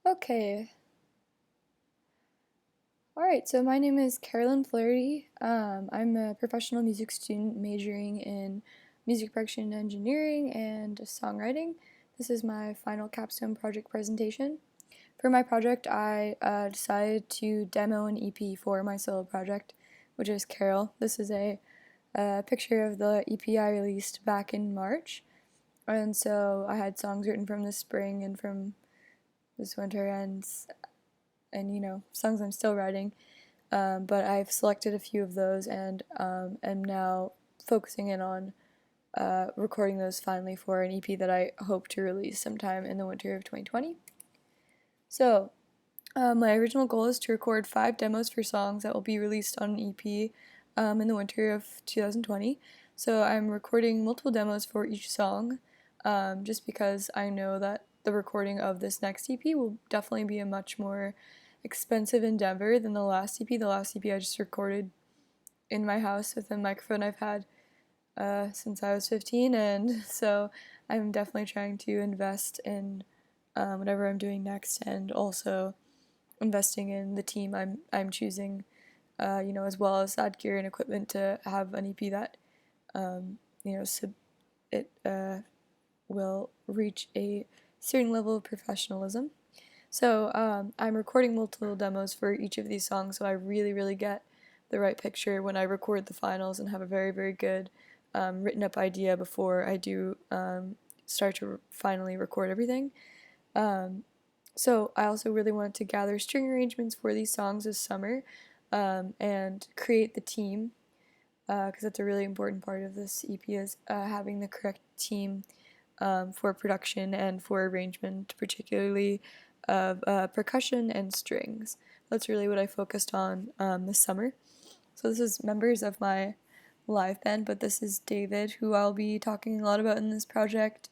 Okay. All right, so my name is Carolyn Flaherty. I'm a professional music student majoring in music production and engineering and songwriting. This is my final capstone project presentation. For my project, I decided to demo an EP for my solo project, which is Carol. This is a picture of the EP I released back in March. And so I had songs written from this spring and from this winter and songs I'm still writing. But I've selected a few of those and am now focusing in on recording those finally for an EP that I hope to release sometime in the winter of 2020. So, my original goal is to record 5 demos for songs that will be released on an EP in the winter of 2020. So, I'm recording multiple demos for each song just because I know that the recording of this next EP will definitely be a much more expensive endeavor than the last EP. The last EP I just recorded in my house with a microphone I've had since I was 15, and so I'm definitely trying to invest in whatever I'm doing next, and also investing in the team I'm choosing, as well as that gear and equipment to have an EP that, it will reach a certain level of professionalism. So I'm recording multiple demos for each of these songs, so I really, really get the right picture when I record the finals and have a very, very good written up idea before I do start to finally record everything. Um, so I also really want to gather string arrangements for these songs this summer and create the team because that's a really important part of this EP is having the correct team for production and for arrangement, particularly of percussion and strings. That's really what I focused on this summer. So this is members of my live band, but this is David, who I'll be talking a lot about in this project.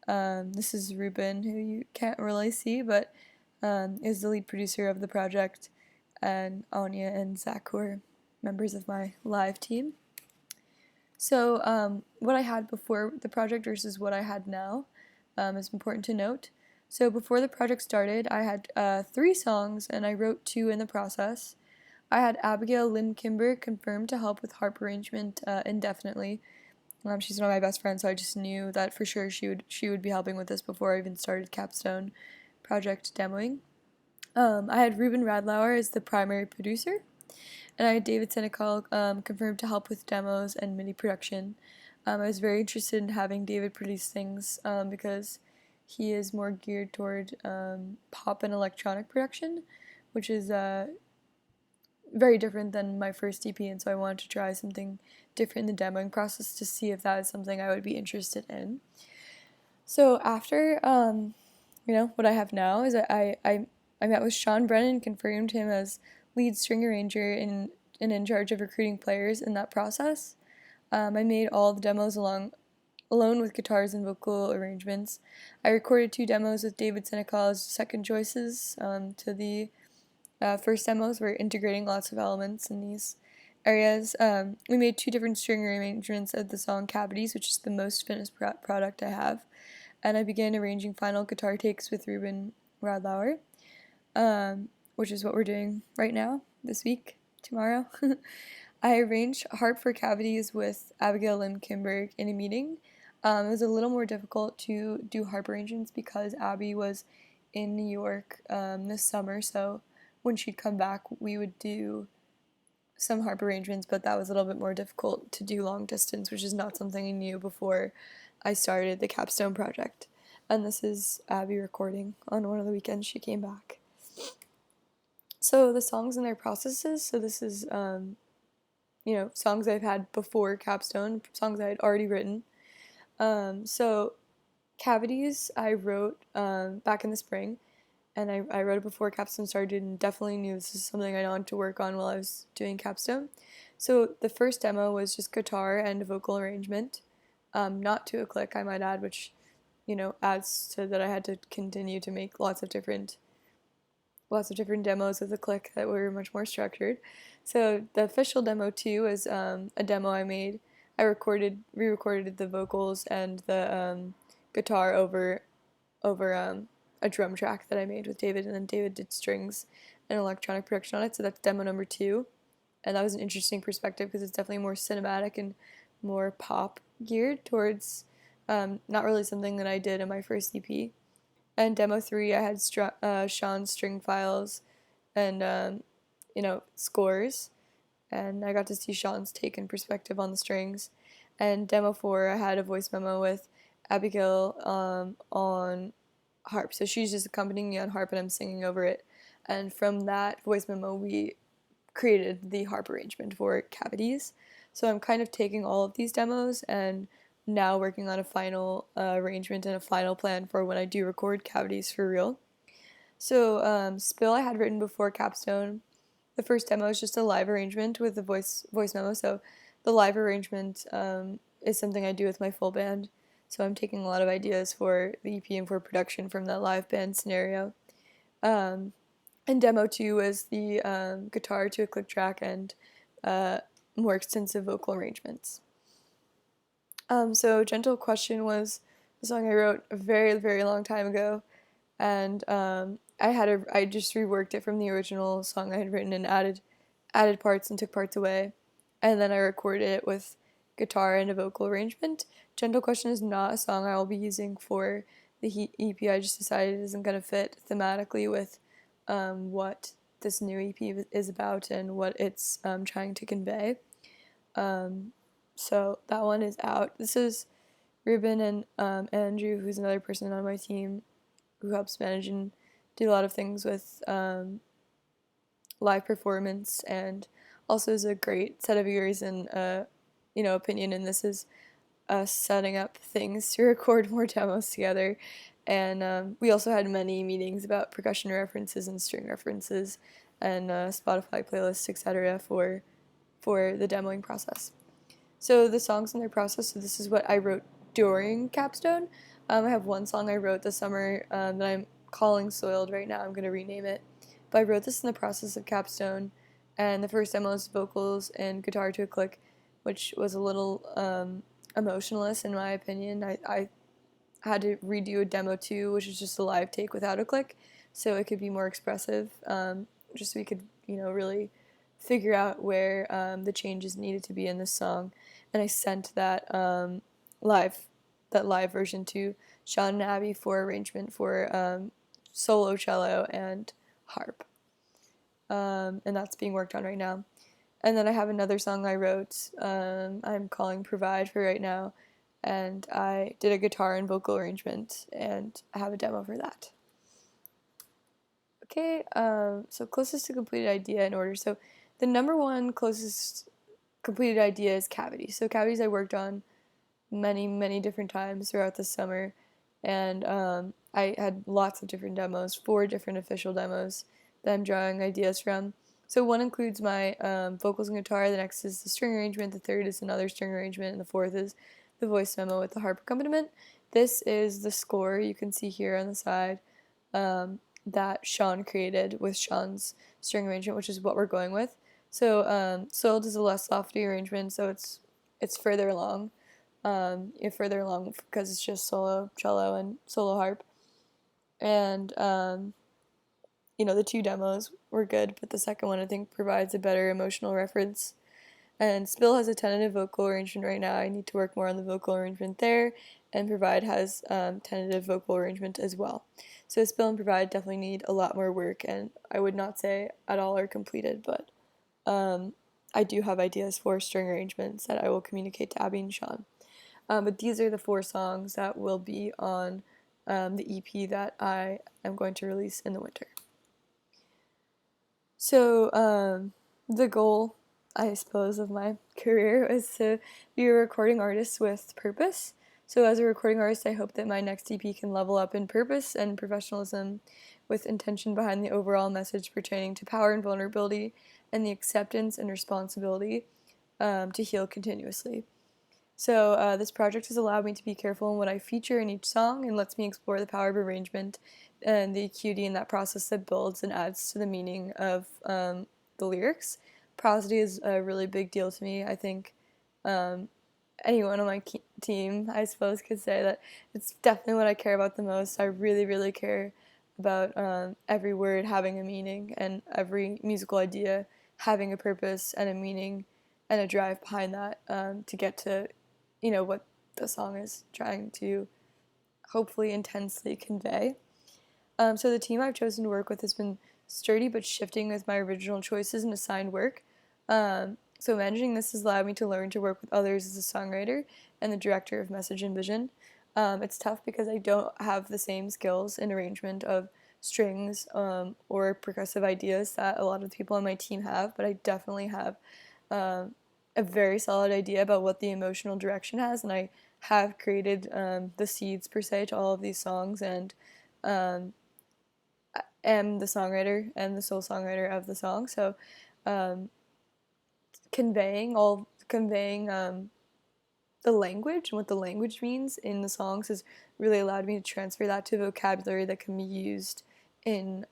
This is Ruben, who you can't really see, but is the lead producer of the project, and Anya and Zach, who are members of my live team. So, what I had before the project versus what I had now is important to note. So, before the project started, I had 3 songs and I wrote 2 in the process. I had Abigail Lynn Kimber confirmed to help with harp arrangement indefinitely. She's one of my best friends, so I just knew that for sure she would be helping with this before I even started Capstone project demoing. I had Ruben Radlauer as the primary producer, and I had David Senecal confirmed to help with demos and MIDI production. I was very interested in having David produce things because he is more geared toward pop and electronic production, which is very different than my first EP, and so I wanted to try something different in the demoing process to see if that is something I would be interested in. So after, what I have now is I met with Sean Brennan, confirmed him as lead string arranger and in charge of recruiting players in that process. I made all the demos alone with guitars and vocal arrangements. I recorded 2 demos with David Senecal as second choices to the first demos. We're integrating lots of elements in these areas. We made 2 different string arrangements of the song Cavities, which is the most finished product I have. And I began arranging final guitar takes with Ruben Radlauer, which is what we're doing right now, this week, tomorrow. I arranged harp for cavities with Abigail Lim Kimberg in a meeting. It was a little more difficult to do harp arrangements because Abby was in New York this summer, so when she'd come back, we would do some harp arrangements, but that was a little bit more difficult to do long distance, which is not something I knew before I started the Capstone project. And this is Abby recording on one of the weekends she came back. So the songs and their processes. So this is, songs I've had before Capstone, songs I had already written. So Cavities I wrote back in the spring, and I wrote it before Capstone started and definitely knew this is something I wanted to work on while I was doing Capstone. So the first demo was just guitar and vocal arrangement, not to a click, I might add, which, adds to that I had to continue to make lots of different demos with a click that were much more structured. So the official demo 2 is a demo I made. I re-recorded the vocals and the guitar over a drum track that I made with David, and then David did strings and electronic production on it. So that's demo number 2, and that was an interesting perspective because it's definitely more cinematic and more pop geared towards not really something that I did in my first EP. And demo 3, I had Sean's string files and scores, and I got to see Sean's take and perspective on the strings. And demo 4, I had a voice memo with Abigail on harp. So she's just accompanying me on harp, and I'm singing over it. And from that voice memo, we created the harp arrangement for Cavities. So I'm kind of taking all of these demos and now working on a final arrangement and a final plan for when I do record Cavities for real. So Spill I had written before Capstone. The first demo is just a live arrangement with the voice memo. So the live arrangement is something I do with my full band. So I'm taking a lot of ideas for the EP and for production from that live band scenario. And demo 2 was the guitar to a click track and more extensive vocal arrangements. So Gentle Question was a song I wrote a very, very long time ago, and I just reworked it from the original song I had written and added parts and took parts away, and then I recorded it with guitar and a vocal arrangement. Gentle Question is not a song I will be using for the EP. I just decided it isn't going to fit thematically with what this new EP is about and what it's trying to convey. So that one is out. This is Ruben and Andrew, who's another person on my team who helps manage and do a lot of things with live performance, and also is a great set of ears and opinion. And this is us setting up things to record more demos together. And we also had many meetings about percussion references and string references and Spotify playlists, etc. for the demoing process. So the songs in their process, so this is what I wrote during Capstone. I have one song I wrote this summer that I'm calling Soiled right now. I'm going to rename it. But I wrote this in the process of Capstone, and the first demo is vocals and guitar to a click, which was a little emotionless in my opinion. I had to redo a demo 2, which is just a live take without a click, so it could be more expressive, just so we could, really figure out where the changes needed to be in this song. And I sent that live version to Sean and Abby for arrangement for solo cello and harp. And that's being worked on right now. And then I have another song I wrote, I'm calling Provide for right now, and I did a guitar and vocal arrangement, and I have a demo for that. Okay, so closest to completed idea in order. So the number 1 closest completed idea is Cavities. So Cavities I worked on many, many different times throughout the summer, and I had lots of different demos, 4 different official demos that I'm drawing ideas from. So one includes my vocals and guitar, the next is the string arrangement, the third is another string arrangement, and the fourth is the voice memo with the harp accompaniment. This is the score you can see here on the side that Sean created with Sean's string arrangement, which is what we're going with. So Soiled is a less lofty arrangement, so it's further along. Further along because it's just solo cello and solo harp. And the 2 demos were good, but the second one I think provides a better emotional reference. And Spill has a tentative vocal arrangement right now. I need to work more on the vocal arrangement there, and Provide has tentative vocal arrangement as well. So Spill and Provide definitely need a lot more work, and I would not say at all are completed, but I do have ideas for string arrangements that I will communicate to Abby and Sean. But these are the 4 songs that will be on the EP that I am going to release in the winter. So the goal, I suppose, of my career is to be a recording artist with purpose. So as a recording artist, I hope that my next EP can level up in purpose and professionalism with intention behind the overall message pertaining to power and vulnerability and the acceptance and responsibility to heal continuously. So this project has allowed me to be careful in what I feature in each song and lets me explore the power of arrangement and the acuity in that process that builds and adds to the meaning of the lyrics. Prosody is a really big deal to me. I think anyone on my team, I suppose, could say that it's definitely what I care about the most. I really, really care about every word having a meaning and every musical idea having a purpose and a meaning and a drive behind that, to get to, what the song is trying to hopefully intensely convey. So the team I've chosen to work with has been sturdy but shifting with my original choices and assigned work. So managing this has allowed me to learn to work with others as a songwriter and the director of message and vision. It's tough because I don't have the same skills in arrangement of strings, or percussive ideas that a lot of the people on my team have, but I definitely have um, a very solid idea about what the emotional direction has, and I have created the seeds per se to all of these songs, and um, am the songwriter and the sole songwriter of the song. So um, conveying the language and what the language means in the songs has really allowed me to transfer that to vocabulary that can be used in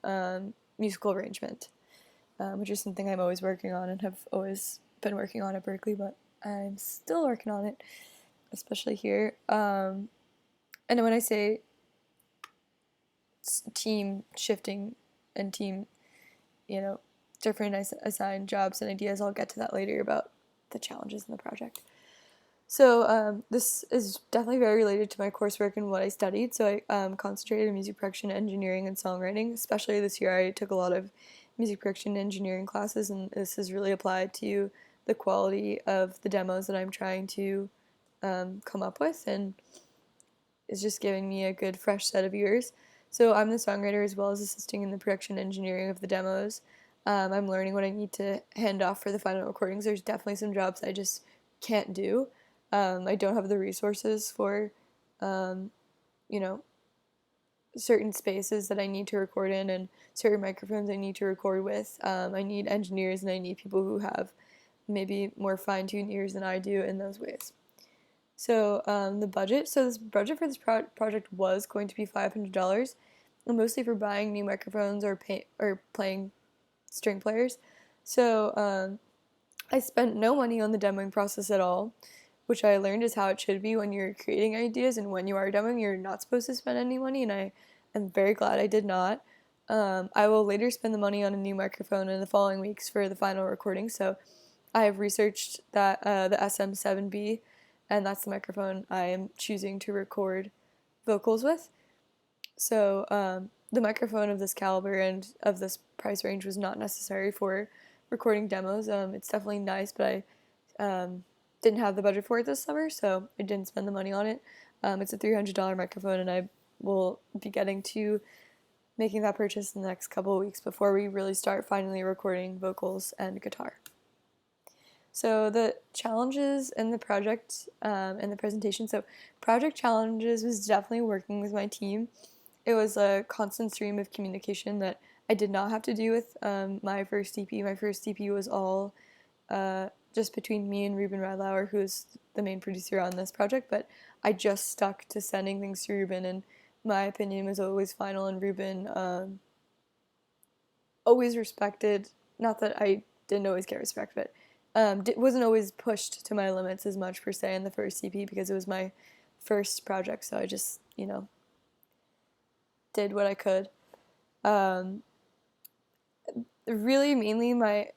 musical arrangement, which is something I'm always working on and have always been working on at Berklee, but I'm still working on it, especially here. And when I say team shifting and team, you know, different assigned jobs and ideas, I'll get to that later about the challenges in the project. So this is definitely very related to my coursework and what I studied. So I concentrated in music production, engineering, and songwriting. Especially this year, I took a lot of music production and engineering classes, and this has really applied to the quality of the demos that I'm trying to come up with, and is just giving me a good fresh set of ears. So I'm the songwriter as well as assisting in the production engineering of the demos. I'm learning what I need to hand off for the final recordings. There's definitely some jobs I just can't do. I don't have the resources for, um, you know, certain spaces that I need to record in and certain microphones I need to record with. I need engineers and I need people who have maybe more fine-tuned ears than I do in those ways. So the budget. So this budget for this project was going to be $500, mostly for buying new microphones or playing string players. So I spent no money on the demoing process at all, which I learned is how it should be when you're creating ideas, and when you are demoing, you're not supposed to spend any money, and I am very glad I did not. I will later spend the money on a new microphone in the following weeks for the final recording. So I have researched that the SM7B, and that's the microphone I am choosing to record vocals with. So the microphone of this caliber and of this price range was not necessary for recording demos. It's definitely nice, but I didn't have the budget for it this summer, so I didn't spend the money on it. It's a $300 microphone, and I will be getting to making that purchase in the next couple of weeks before we really start finally recording vocals and guitar. So the challenges in the project and the presentation. So project challenges was definitely working with my team. It was a constant stream of communication that I did not have to do with my first EP. My first EP was all just between me and Ruben Radlauer, who is the main producer on this project, but I just stuck to sending things to Ruben, and my opinion was always final, and Ruben always respected, not that I didn't always get respect, but wasn't always pushed to my limits as much per se in the first EP because it was my first project, so I just, did what I could. Really, mainly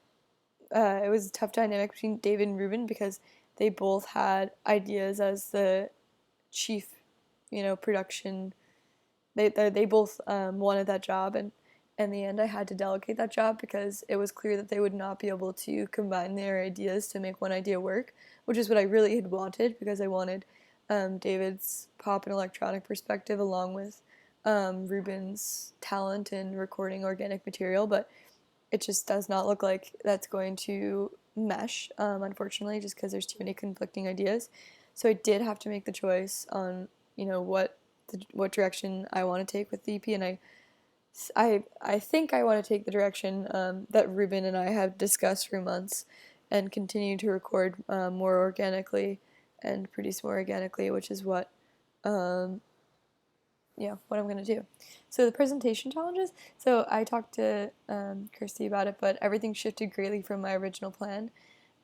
it was a tough dynamic between David and Ruben because they both had ideas as the chief, production. They both wanted that job, and in the end, I had to delegate that job because it was clear that they would not be able to combine their ideas to make one idea work, which is what I really had wanted because I wanted David's pop and electronic perspective along with Ruben's talent in recording organic material, but it just does not look like that's going to mesh, unfortunately, just because there's too many conflicting ideas. So I did have to make the choice on, what direction I want to take with the EP, and I think I want to take the direction that Ruben and I have discussed for months, and continue to record more organically and produce more organically, which is what what I'm going to do. So the presentation challenges. So I talked to Kirsty about it, but everything shifted greatly from my original plan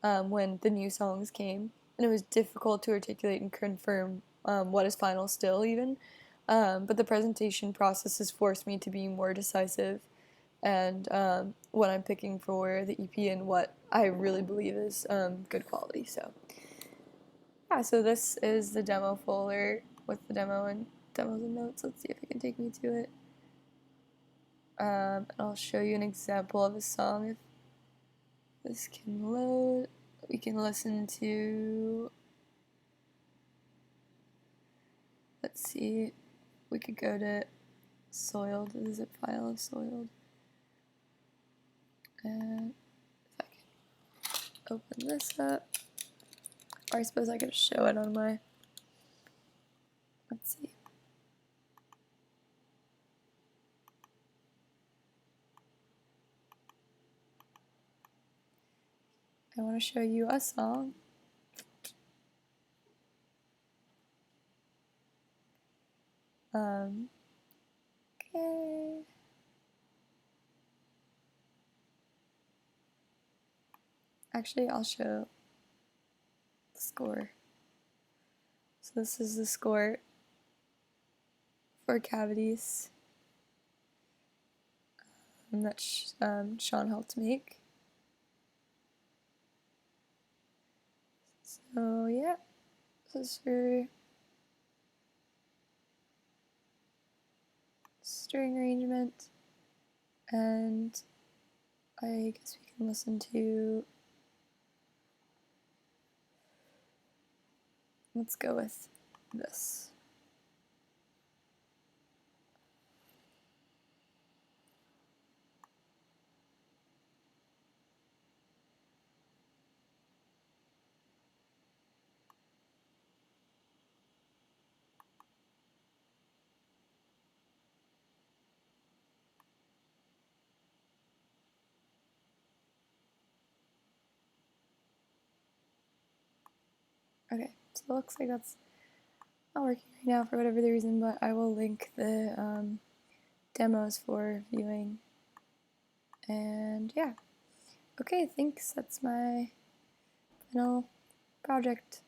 when the new songs came, and it was difficult to articulate and confirm what is final still even. But the presentation process has forced me to be more decisive and when I'm picking for the EP and what I really believe is good quality. So yeah, so this is the demo folder with the demo and demos and notes. Let's see if it can take me to it. And I'll show you an example of a song if this can load. We can listen to, let's see, we could go to Soiled, the zip file of Soiled. And if I can open this up, or I suppose I could show it on my, let's see. I want to show you a song. Okay. Actually, I'll show the score. So this is the score for Cavities that Sean helped make. So yeah, this is for string arrangement, and I guess we can listen to, let's go with this. Okay, so it looks like that's not working right now for whatever the reason, but I will link the demos for viewing. And yeah, okay, thanks. That's my final project.